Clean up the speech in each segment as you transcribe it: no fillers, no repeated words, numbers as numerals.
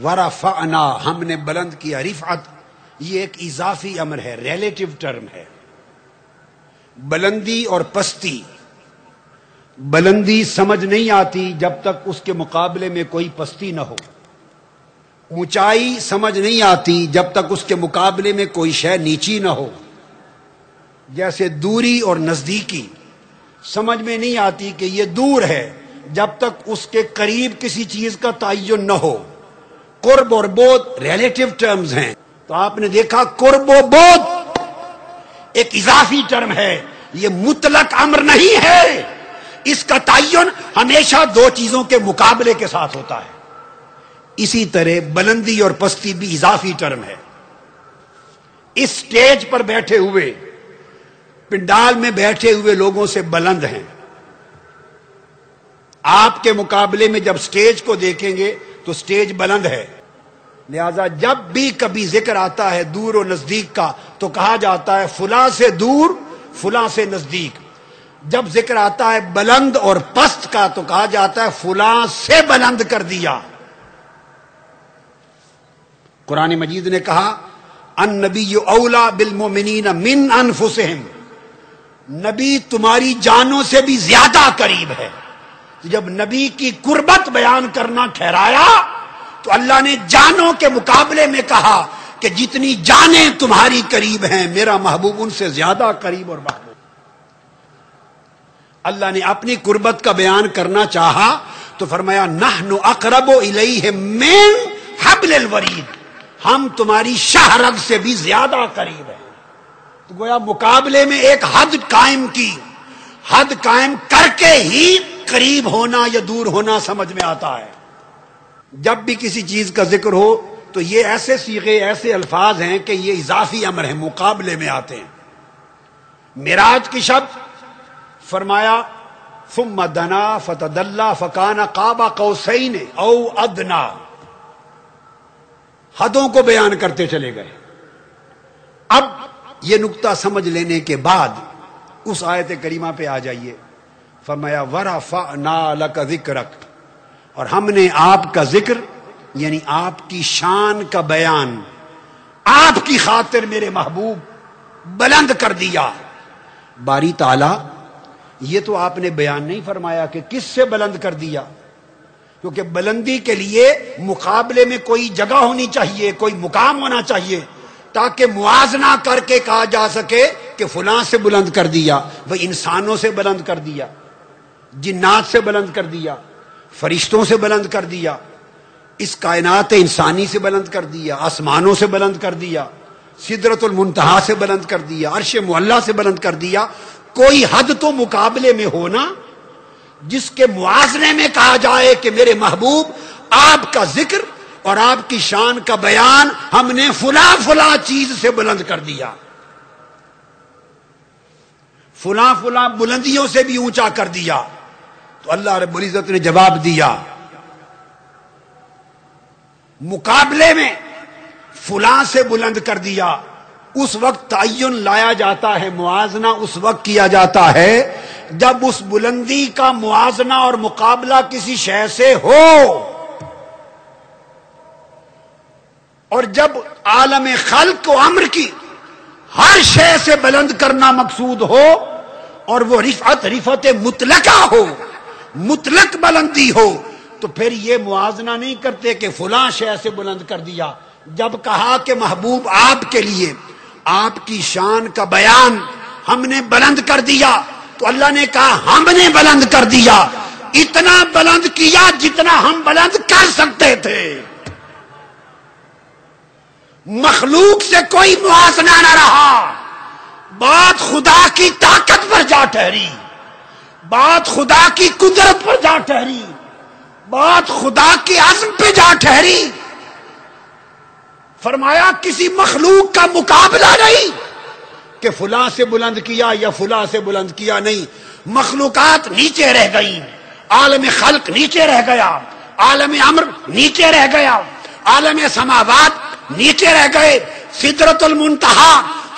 ورفعنا ہم نے بلند کیا. رفعت یہ ایک اضافی امر ہے، ریلیٹو ٹرم ہے. بلندی اور پستی، بلندی سمجھ نہیں آتی جب تک اس کے مقابلے میں کوئی پستی نہ ہو. اونچائی سمجھ نہیں آتی جب تک اس کے مقابلے میں کوئی شے نیچی نہ ہو. جیسے دوری اور نزدیکی سمجھ میں نہیں آتی کہ یہ دور ہے جب تک اس کے قریب کسی چیز کا تعین نہ ہو. قرب اور بعد ریلیٹو ٹرمز ہیں. تو آپ نے دیکھا قرب و بعد ایک اضافی ٹرم ہے، یہ مطلق امر نہیں ہے. اس کا تعین ہمیشہ دو چیزوں کے مقابلے کے ساتھ ہوتا ہے. اسی طرح بلندی اور پستی بھی اضافی ٹرم ہے. اس سٹیج پر بیٹھے ہوئے، پنڈال میں بیٹھے ہوئے لوگوں سے بلند ہیں. آپ کے مقابلے میں جب سٹیج کو دیکھیں گے تو سٹیج بلند ہے. لہذا جب بھی کبھی ذکر آتا ہے دور و نزدیک کا تو کہا جاتا ہے فلاں سے دور فلاں سے نزدیک. جب ذکر آتا ہے بلند اور پست کا تو کہا جاتا ہے فلاں سے بلند کر دیا. قرآن مجید نے کہا النبی اولا بالمؤمنین من انفسہم، نبی تمہاری جانوں سے بھی زیادہ قریب ہے. جب نبی کی قربت بیان کرنا ٹھہرایا تو اللہ نے جانوں کے مقابلے میں کہا کہ جتنی جانیں تمہاری قریب ہیں میرا محبوب ان سے زیادہ قریب اور محبوب. اللہ نے اپنی قربت کا بیان کرنا چاہا تو فرمایا نحن اقرب الیہ من حبل الورید، ہم تمہاری شاہ رگ سے بھی زیادہ قریب ہیں. تو گویا مقابلے میں ایک حد قائم کی، حد قائم کر کے ہی قریب ہونا یا دور ہونا سمجھ میں آتا ہے. جب بھی کسی چیز کا ذکر ہو تو یہ ایسے صیغے، ایسے الفاظ ہیں کہ یہ اضافی امر ہیں، مقابلے میں آتے ہیں. معراج کی شب فرمایا ثم دنا فتدلی فکان قاب قوسین او ادنا، حدوں کو بیان کرتے چلے گئے. اب یہ نقطہ سمجھ لینے کے بعد اس آیت کریمہ پہ آ جائیے. فرمایا ورفعنا لک ذکرک، اور ہم نے آپ کا ذکر یعنی آپ کی شان کا بیان آپ کی خاطر میرے محبوب بلند کر دیا. باری تعالی یہ تو آپ نے بیان نہیں فرمایا کہ کس سے بلند کر دیا، کیونکہ بلندی کے لیے مقابلے میں کوئی جگہ ہونی چاہیے، کوئی مقام ہونا چاہیے تاکہ موازنہ کر کے کہا جا سکے کہ فلاں سے بلند کر دیا. وہ انسانوں سے بلند کر دیا، جنات سے بلند کر دیا، فرشتوں سے بلند کر دیا، اس کائنات انسانی سے بلند کر دیا، آسمانوں سے بلند کر دیا، سدرۃ المنتہا سے بلند کر دیا، عرش معلیٰ سے بلند کر دیا. کوئی حد تو مقابلے میں ہونا جس کے موازنے میں کہا جائے کہ میرے محبوب آپ کا ذکر اور آپ کی شان کا بیان ہم نے فلاں فلاں چیز سے بلند کر دیا، فلاں فلاں بلندیوں سے بھی اونچا کر دیا. تو اللہ رب العزت نے جواب دیا مقابلے میں فلاں سے بلند کر دیا. اس وقت تعین لایا جاتا ہے، موازنہ اس وقت کیا جاتا ہے جب اس بلندی کا موازنہ اور مقابلہ کسی شے سے ہو، اور جب عالم خلق و امر کی ہر شے سے بلند کرنا مقصود ہو اور وہ رفعت مطلقہ ہو، مطلق بلندی ہو، تو پھر یہ موازنہ نہیں کرتے کہ فلاں شے سے بلند کر دیا. جب کہا کہ محبوب آپ کے لیے آپ کی شان کا بیان ہم نے بلند کر دیا تو اللہ نے کہا ہم نے بلند کر دیا، اتنا بلند کیا جتنا ہم بلند کر سکتے تھے. مخلوق سے کوئی موازنہ نہ رہا. بات خدا کی طاقت پر جا ٹھہری، بات خدا کی قدرت پر جا ٹھہری، بات خدا کی عزم پہ جا ٹھہری. فرمایا کسی مخلوق کا مقابلہ نہیں کہ فلاں سے بلند کیا یا فلاں سے بلند کیا، نہیں. مخلوقات نیچے رہ گئی، عالم خلق نیچے رہ گیا، عالم امر نیچے رہ گیا، عالم سماوات نیچے رہ گئے، سدرۃ المنتہا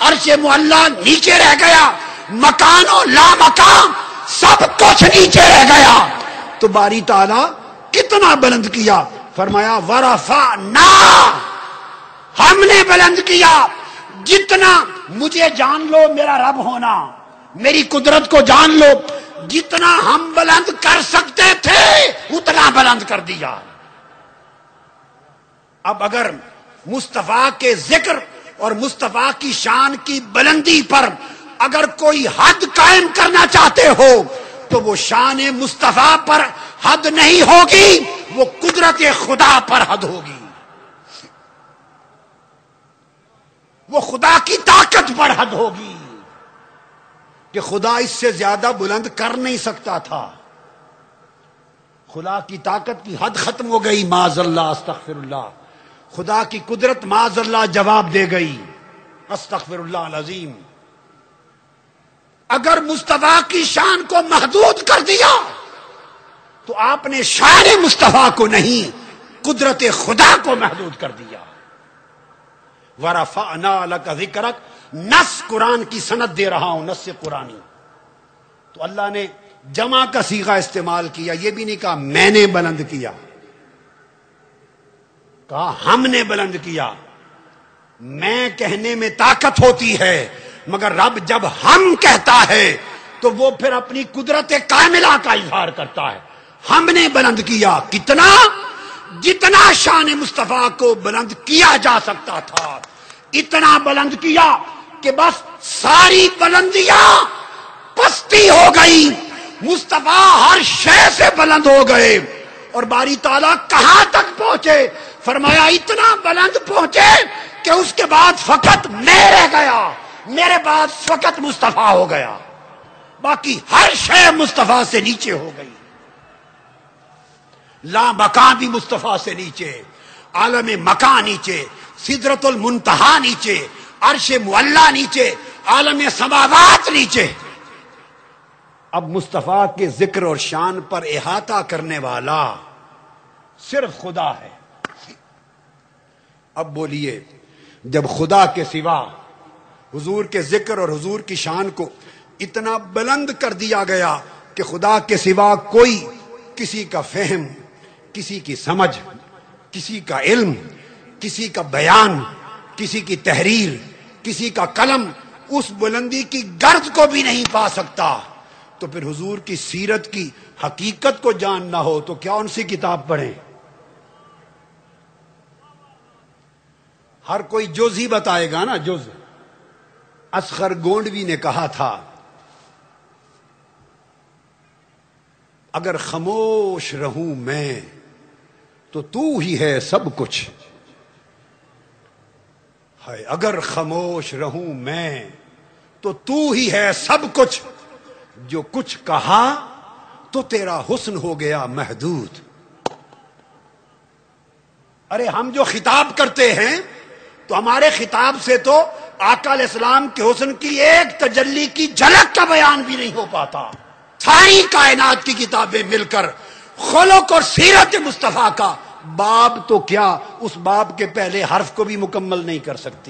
عرش معلیٰ نیچے رہ گیا، مکان و لا مکان سب کچھ نیچے رہ گیا. تو باری تعالیٰ کتنا بلند کیا فرمایا ورفعنا، ہم نے بلند کیا. جتنا مجھے جان لو میرا رب ہونا، میری قدرت کو جان لو، جتنا ہم بلند کر سکتے تھے اتنا بلند کر دیا. اب اگر مصطفیٰ کے ذکر اور مصطفیٰ کی شان کی بلندی پر اگر کوئی حد قائم کرنا چاہتے ہو تو وہ شان مصطفیٰ پر حد نہیں ہوگی، وہ قدرت خدا پر حد ہوگی، وہ خدا کی طاقت پر حد ہوگی کہ خدا اس سے زیادہ بلند کر نہیں سکتا تھا. خدا کی طاقت کی حد ختم ہو گئی، معاذ اللہ استغفر اللہ. خدا کی قدرت معاذ اللہ جواب دے گئی، استغفر اللہ العظیم. اگر مصطفیٰ کی شان کو محدود کر دیا تو آپ نے شان مصطفیٰ کو نہیں قدرت خدا کو محدود کر دیا. وَرَفَعْنَا لَكَ ذِكْرَكَ، نص قرآن کی سند دے رہا ہوں، نص قرآنی. تو اللہ نے جمع کا صیغہ استعمال کیا، یہ بھی نہیں کہا میں نے بلند کیا، کہا ہم نے بلند کیا. میں کہنے میں طاقت ہوتی ہے، مگر رب جب ہم کہتا ہے تو وہ پھر اپنی قدرت کاملہ کا اظہار کرتا ہے. ہم نے بلند کیا، کتنا؟ جتنا شان مصطفیٰ کو بلند کیا جا سکتا تھا اتنا بلند کیا کہ بس ساری بلندیاں پستی ہو گئی، مصطفیٰ ہر شے سے بلند ہو گئے. اور باری تعالیٰ کہاں تک پہنچے؟ فرمایا اتنا بلند پہنچے کہ اس کے بعد فقط میں رہ گیا، میرے بعد فقط مصطفیٰ ہو گیا، باقی ہر شے مصطفیٰ سے نیچے ہو گئی. لا مکان بھی مصطفیٰ سے نیچے، عالم مکان نیچے، سدرۃ المنتہا نیچے، عرش معلیٰ نیچے، عالم سماوات نیچے. اب مصطفیٰ کے ذکر اور شان پر احاطہ کرنے والا صرف خدا ہے. اب بولیے، جب خدا کے سوا حضور کے ذکر اور حضور کی شان کو اتنا بلند کر دیا گیا کہ خدا کے سوا کوئی کسی کا فہم، کسی کی سمجھ، کسی کا علم، کسی کا بیان، کسی کی تحریر، کسی کا قلم اس بلندی کی گرد کو بھی نہیں پا سکتا، تو پھر حضور کی سیرت کی حقیقت کو جاننا ہو تو کیا ان سے کتاب پڑھیں؟ ہر کوئی جز ہی بتائے گا نا، جز. اصغر گونڈوی نے کہا تھا اگر خاموش رہوں میں تو ہی ہے سب کچھ، ہے اگر خاموش رہوں میں تو ہی ہے سب کچھ، جو کچھ کہا تو تیرا حسن ہو گیا محدود. ارے ہم جو خطاب کرتے ہیں تو ہمارے خطاب سے تو آقا علیہ السلام کے حسن کی ایک تجلی کی جھلک کا بیان بھی نہیں ہو پاتا. ساری کائنات کی کتابیں مل کر خلق اور سیرت مصطفیٰ کا باب تو کیا اس باب کے پہلے حرف کو بھی مکمل نہیں کر سکتی.